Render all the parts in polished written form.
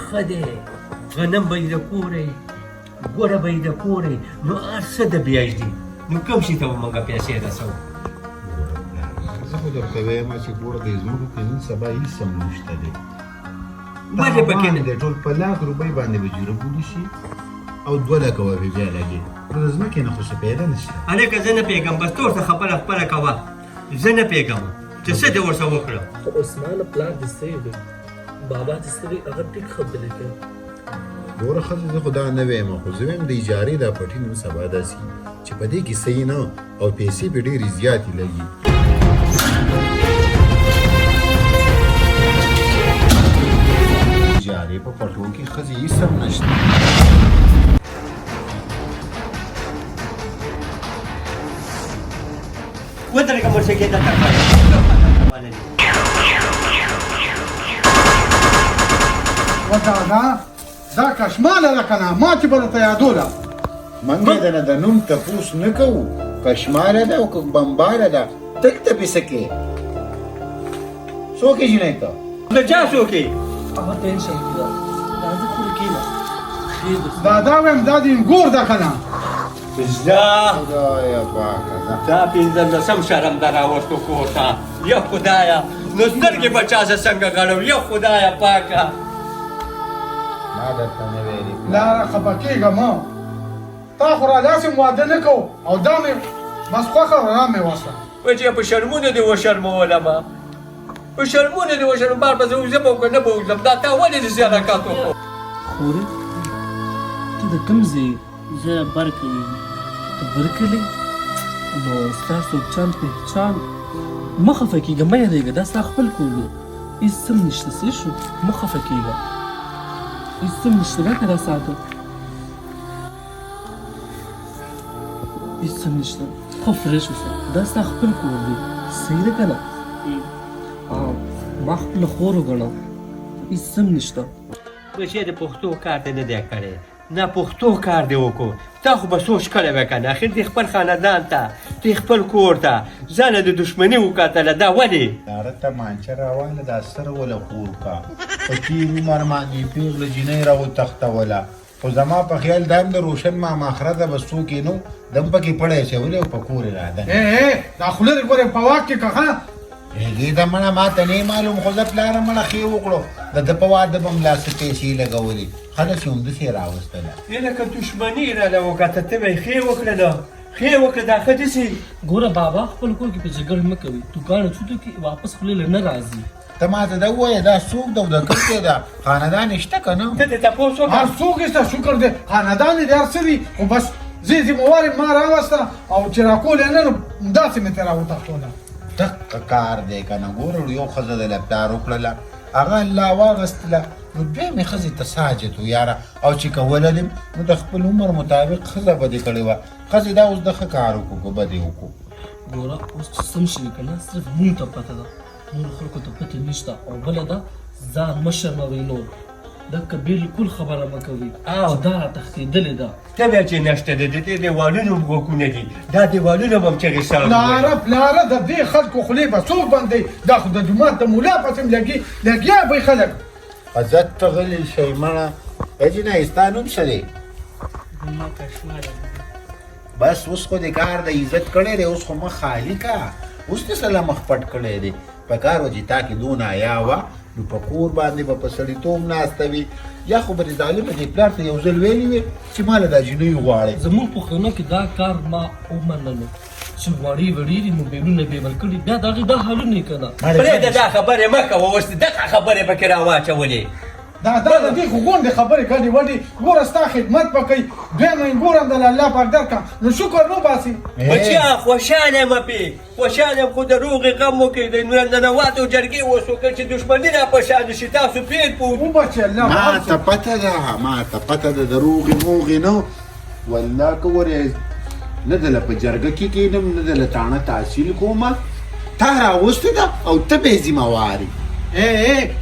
ښه دی غنم به یې د کوری ګوره به یې د کوری نو هر څه د بیاج دي نو کوم شي ته به موږ پیسې رسوو زه خو درته وایم چې ګوره د ځمکو کې نن سبا هېڅ هم نشته دی ولې پکې نه دی ټول په لاک روپۍ باندې به جوړه بولي شي او 2 لکه به بیا لګي نو د ځمکې نه خو څه پیدا نشته هلکه زه نه پوهېږم بس ته ورته خبره خپله کوه زه نه پوهېږم چې څه دې ورسره وکړه خو عثمانه پلار دې صحیح دی بابا دې صحیح هغه ټیک خبرې کوي ګوره ښځه زه خو دا نه وایم خو زه وایم د اجارې دا پټي نن سبا داسې چې په دې کې صحیح نه او پیسې پې ډېرې زیاتې لګي اجارې په پټو کې ښځې هېڅ هم نشته ودرېږه مرشکې دلته دا کشماله ده که نه ما چې به درته یادوله منګې د نه د نوم تپوس نه کوو کشماله ده او که بمباره ده دلته پسې کې څوک یې جینۍ ته د چا څوک یې هغه ټینشن کې ده راځه پورې کېنه خیر ده دا وایم دا د انګور ده که نه خدایه پاکه ده دا پنځلسم شرم ده راوستو کور ته یا خدایه نو سترګې به چا زه څنګه غړم یا خدایه پاکه ما درته نه ویلي لاره خفه کېږه مه تا خو را داسې واده نه کوو او دا مې بس خوښه را مې وسه وایي چې په شرمونو دې وشرمولمه په شرمونو دې وشرم بار به زه وځم او که نه به وځم دا تا ولې داسې حرکات وکړو خورې ته د کوم ځای زه برکلي ته برکلي نو ستاسو چند پهچان مه خفه کېږه مه یادېږه دا ستا خپل کور دی هېڅ څه هم نشته څه شو مه خفه کېږه هېڅ څه هم نشته راکړه دا ساعته هېڅ څه هم نشته خو فرش اوسه دا ستا خپل کور دی صحیح ده که نه ما خپله خور وګڼه هېڅ څه هم نشته بچی د پښتو کار دې نه دی کړی نه پښتو کار دې وکړو تا خو به سوچ کړی وی که نه اخر دې خپل خاندان ته دې خپل کور ته ځانه د دښمني وکتله دا ولې داره تمانچه راواله دا سره وله خور کا په تېر عمر باندې پېغله جینۍ را وتښتوله خو زما په خیال دا هم د روشن ماما خرده به څوک یې نو دم پکې پړی اچولی او په کور یې راده دا خوله دې ګورې په واک کې که ښه هغې ته مړه ما ته نه معلوم خو زه پلاره مړه ښې وکړو د ده په واده به ملا څه پیسې لګولې خلک یې همداسې یې راوستله لکه دښمني یې راله وکته ته به یې ښې وکړله ښې وکړه دا ښه داسې ګوره بابا خپل کور کې په جګړه مه کوئ دوکانه څوتو کې واپس خولې له نه راځي ته ما ته دا ووایه دا څوک ده او د کوم ځای ده خاندان یې شته که نه ته دې تپوس وکړه هر څوک یې شته شکر دی خاندان یې دی هر څه دي خو بس زه ذموار یم ما راوسته او چې راکول یې نه نو داسې مې ترې راوتښتوله دقه کار دی که نه ګوره یو ښځه د لپټار وکړله هغه الله واغستله نو بیا مې ښځې ته ساجت و یاره او چې کوله دې نو د خپل عمر مطابق ښځه به دې کړې وه ښځې دا اوس د ښه کار وکړو که بد یې وکړو ګوره اوس چې سم شوي که نه صرف مونږ ته پته ده نورو خلکو ته پته نشته او بله ده ځان مه شرموئ نور دکه بالکل خبره مه کوئ چې دا راتښتېدلې ده ته بیا چې نشته د دې دیوالونو غوږونه دي دا دیوالونه به هم چغې سره پلاره د دې خلکو خولې به څوک بندوي دا خو د جومات د ملا پسې هم لګیا به خلک عزت ته غلی شئ مړه جینۍ ستا نوم څه دی بس اوس خو دې کار د عزت کړی دی اوس خو مخ خالي کا اوس دې سله مخ پټ کړی دی په کار و چې تا کې دونه حیا وه نو په کور باندې به په سړیتوب ناسته وي یا خو به دې ظالمه دې پلار ته یو ځل ویلي وې چې ما له دا جینۍ غواړئ زموږ پښتنو کې دا کار ما ومنلو چې وړې وړې دي موبایلونه بیبل کړي بیا د هغې دا حالونه یې که نه پرېږده دا خبرې مه کوه اوس دغه خبرې پکې راواچولې دا د دې خو غونډې خبرې ګډې وډې ګوره ستا خدمت به کوي دویمه یې ګورم د الله پاک درکړه نو شکر نه وباسي بچیا خوشحاله یم پې خوشحاله یم خو د روغې غم وکړئ د ننواتو جرګې اوس وکړ چې دښمني را په شان شي تاسو پرېږد په وبچې الله ما ته پته ده ما ته پته ده د روغې موغې نه والله که ورې نه دله په جرګه کې کښېنم نه دله تاڼه تحصیل کومه تا راوستې ده او ته بې ذمهوارې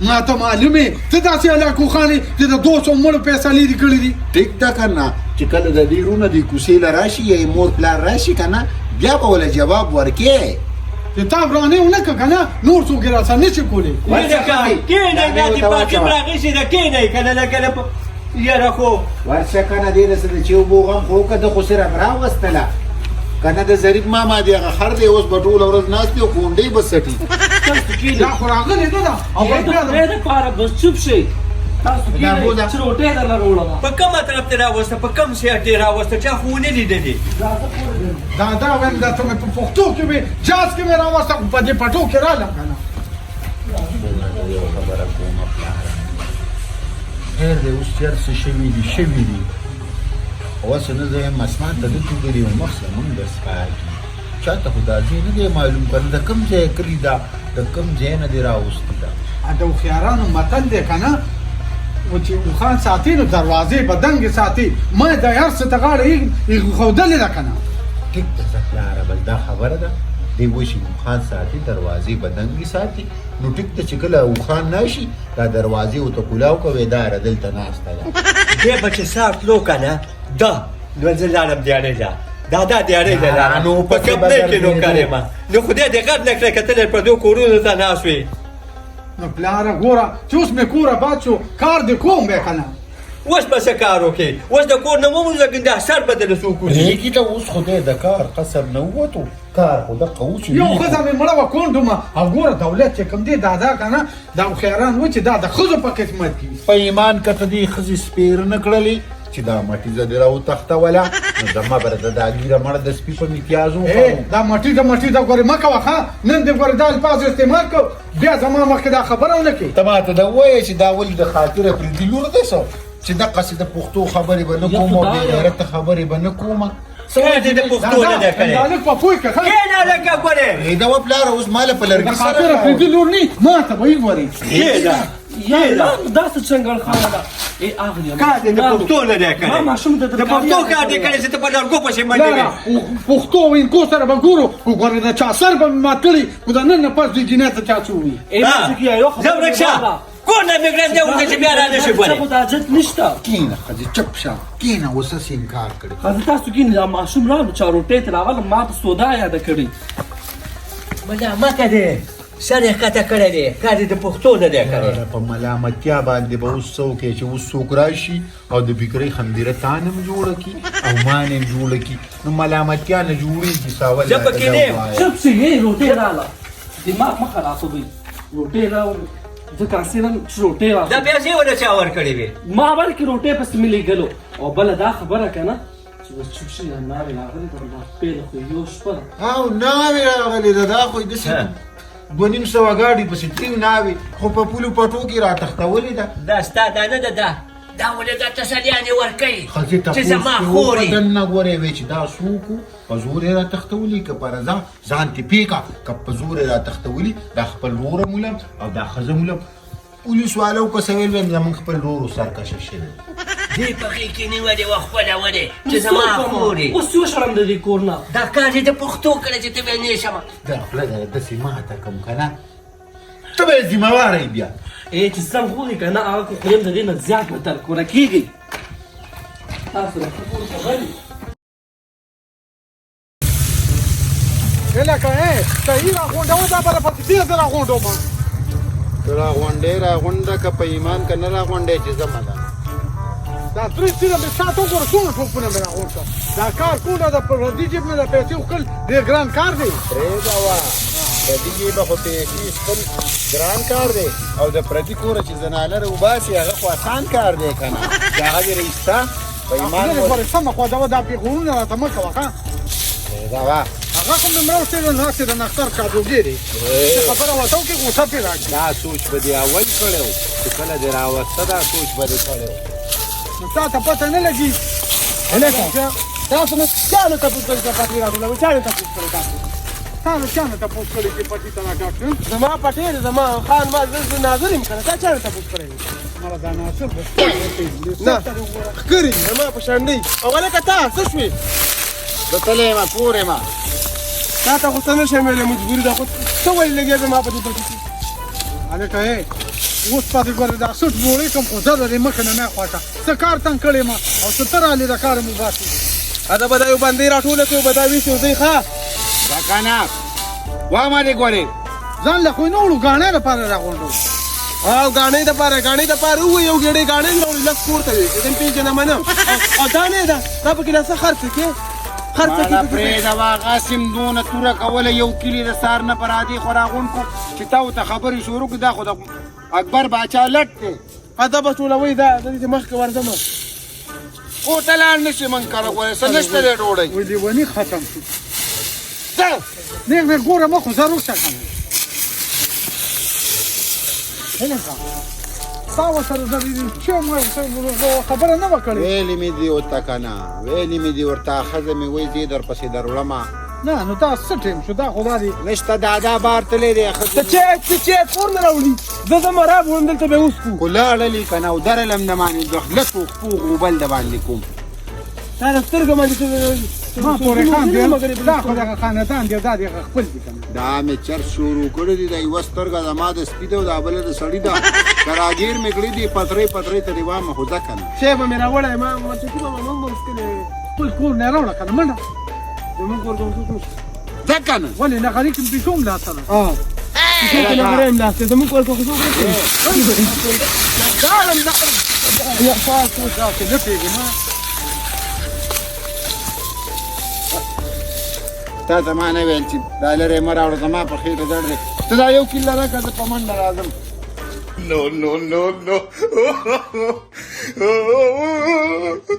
ما ته معلومې ته داسې علاقو خانې چې د 200 مړو پیسه لرې کړي دي ټیک ده که نه چې کله د دې رونه دې کوڅې له راشي یا یې مور پلار راشي که نه بیا به وله جواب ورکې چې تا ورانه ونه که کنه نور څوک یې راسره نشي کولی کینه نادي باقي راغی شي د کینه کنه لکه یاره خو ورشه کنه دې رسېده چې اوبو غم خو که ده خو صرف راوستله کنه د ظریف ماما دی هغه خر دی اوس به ټوله ورځ ناست دی او کونډۍ به څټي دا خو راغلی نه ده او بل بیا د دپاره بس چوپ شئ تاسو کېنئ چې روټۍ درله راوړمه په کومه طرف ته راوسته په کوم سیټ یې راوسته چا خو ونه لیدلې دا وایم دا ته مې په پښتو کې مې جاز کې مې راوسته خو په دې پټو کې رالم که نه یو خبره کومه پلاره خیر دی اوس چې هر څه شوي دي اوس نه زه یم اسمان ته دلته ګوري او مخ زمونږ د سکار کي چاته خو دا ځای نه دی معلوم کنه د کوم ځای کلي ده د کوم ځای نه دی راوستي ده د هوښیارانو متل دی که نه و چې اوښان ساتي نو دروازې به دنګې ساتي ما د هر څه ته غاړه ایښودلې ده که نه ټیک ده څه پلاره بل دا خبره ده دی وایي چې اوښان ساتي دروازې به دنګې ساتي نو ټیک ده چې کله اوښان ناشي دا دروازې ورته کولاو کوې دا دلته ناسته ده دې به چې سار تلو که نه دا نو زه لاړم دیارې ته دا دیارې ته لاړم نو په کمپنۍ کې نوکر یم نو خدای دې غږ نه کړی کتلی پردو کورونو ته ناست وې نو پلاره ګوره چې اوس مې کوره باد شو کار دې کوم بیا که نه اوس به څه کار وکړې اوس د کور نه ووځه که دا سر به دله څوک وځي پرېږي ته اوس خدای د کار قسم نه ووتو کار خو دقه اوس یو ښځه مې مړه وه کونډومه او ګوره دولت چې کوم دی دا که نه دا هوښیاران و چې دا د ښځو په قسمت کې په ایمان که ته دې ښځې سپېره نه کړلې چې دا مټیزه دې راوتښتوله نو زما بره د دا ګیره مړه د سپي په امتیاز وخوړو دا مټي دا ګورې مه کوه ښه نن دې ګورې دا الفاظ استعمال کړو بیا زما مخکې دا خبره ونه کړې ته ماته دا ووایې چې دا ولې د خاطره پرېږدي لور دی څه چې دقسې د پښتو خبرې به نه کوم او بې غیرته خبرې به نه کومه څه دې د پښتو نه ده کړی دا لږ په پوه کړه ښه کېنه لکه ګورې دا و پلاره اوس ماله په د لرګي خاطره سره پرېږدي لور نه ما ته به یې ګورې کېنه یا داسې چنګل خانه ده ای اغلې کار دې د پښتو نه دی کړی ماشوم د پښتو کار دې کړی چې ته په لرګو پسې منډې وې پښتو وینکو سره به ګورو خو ګورې د چا سر به مې مات کړي خو د نن نه پس دې جینۍ ته چا څه ووایي ای ماشوم کې یو زه ورک شه کور نه مې ګرم دی وکړه چې بیا را نه شي څه ګورې خو د حاجت نشته کینه ښځې چپ شه کینه اوس هسې انکار کړی حضرت تاسو کې دا ماشوم راغلو چا روټۍ ته راغله ما ته سودا یاده کړې ملامته دی سر یې ښکته کړی دی کار دې د پښتو نه دی کړی په ملامتیا باندې به اوس څه وکړې چې اوس څوک راشي او د فکرۍ خندیره تا نه هم جوړه کړي او ما نه هم جوړه کړي نو ملامتیا نه جوړېږي ساول زه پکې نه یم. چپ شي یې روټۍ راغله دماغ مه خرابوئ روټۍ راوړه زه کانسېرم چې روټۍ دا راغله پیسې ونه چا ورکړې وې ما بلکې روټۍ پسې مې لېږلو او بله دا خبره که نه چې بس چوپ شي دا ناوې راغلې ده دا پیله خو یو شپه ده او ناوې راغلې ده دا خو یې داسې 2,500 ګاډي پسې تریم ناوې خو په پولو پټو کې راټښتولې ده دا ستا دا نه ده دا ولې دا تسلیانې ورکوي ښځې چې زما خور یې دننه ګورې وې چې دا څوک و په زور یې راټښتولي که په رضا ځان تې پېکه که په زور یې راټښتولي دا خپل وروره مولم او دا ښځه مولم پولیس والو که څه ویل ویم زموږ خپل ورور سرکشه شوی دې پخې کې نیولې وه خپلولې چې زما خور یې اوس یو شرم د دې کور نه دا کار یې د پښتو کړی چې ته به نه شمه دا خپله ده داسې ماته کوم که نه ته به یې ذمهواره یې بیا ای چې سم خوري که نه هغه خو خوریم د دې نه زیات به ترکوره کېږي تاسو راته ټول خبرې لکه ته یې راغونډوه دا به راپسې تېزه راغونډومه ته راغونډې راغونډه که په ایمان که نه راغونډې چې زمه ده دا درې تیره مې ساعت وګوره څومره ټوپونه مې راغونډ کړه دا کار کونډه د پردي جیب نه د پیسې وکړل ډېر ګران کار دی پرېږده وه پردي جیبه خو پیسې ایستل ګران کار دی او د پردي کوره چې زنانه راوباسي هغه خو اسان کار دی که نه چې هغه دې راایسته په ایمان ګورې سمه خوا دا پېغورونه راته مه کوه ښه پرېږده وه هغه خو مې مړه وشوې ناستې د نختر کاډوګېرې چې خبره ورته وکړې غوسه پرې راکړي دا سوچ به دې اول کړی و چې کله دې راوسته دا سوچ به دې کړی و نو تا ته پته نه لګي تاسو نو چا نه تاسو کړی چې پټی راټولوي چا نه تاسو کړی تاسو تا نه چا نه تپوس کړی چې پټي ته راکاږم زما پټی دی زما خان ما زه ناظر یم کنه تا چا نه تاسو کړی مړه دا ناصر نه ښکري زما په شان دی او ولکه تا څه شوې زه تللی یم کور یم تا ته خو څه نه شم ویلی مجبوري ده خو څه ولې لګېږې زما په دې پټي کې هلکه اوس پاتې ګوره دا سوټ بوړی کوم خو زه د دې مخې نه مې خوښه څه کار تنګ کړی ما او څه ته رالې د کاره مو باسي دا به دا یو بندۍ راټوله کړو به دا ویسي ځئ ښه دا که نه وا ما دې ګورې ځان له خو نورو غاڼې لپاره راغونډو او غاڼې د پاره و یو ګړې غاڼې نو لږ پورته وي دې پیژنه منه او دا نه ده دا په کې څه خرڅ کې مالا پرېږده وا قاسم دونه توره کوله یو کلي د سار نه پر عادي خو راغونډ کړو چې تا ورته خبرې شروع کړو دا خو د اکبر باچا لټ دی دا به ټولوئ دا د دې مخکې ورځمه کوټه لاړ نه شي من کاره ګورې څه نشته دی ډوډۍ وې لیوني ختم شو ځه نیغ ګوره مه خو زه روسته کنه تا ورسره زه خبره نه وه کړې ویلې مې دي ورته که نه ویلې مې دي ورته ښځه مې وایي زه یې درپسې دروړمه نه نو دا څه ټیم شو دا خو دا دی نشته دادا بار تللی دی ته چې کور نه راوړي زه ځم راب وم دلته به اوس کو خو لاړلې که نه او درلم نه باندې د خلکو خپوغ موبایل د باندې کوم دا د سترګو باندې ما پورې خان دی دا خو دغه خاندان دی دا د خپل دي کنه دا مې چرس شروع کړی دی د یوه سترګه زما د سپي ده او دا بله د سړي ده کراګیر مې کړي دي پترۍ ته دې وامه خو ځه که نه شی به مې راوړی ما چکي به موږ به وسکلې خپل کور نه راوړه کنه منډه زموږ کور کوم ځه که نه ولې نه غریب کې پیسو ملا سره څه نه غریم لاسته زموږ کور کوم یا فاس او چې نه پیږي تا ته ما نه ویل چې دا لرې مه راوړه زما په خېټه درد دی ته دا یو کیله راکړه زه په منډه راځم No.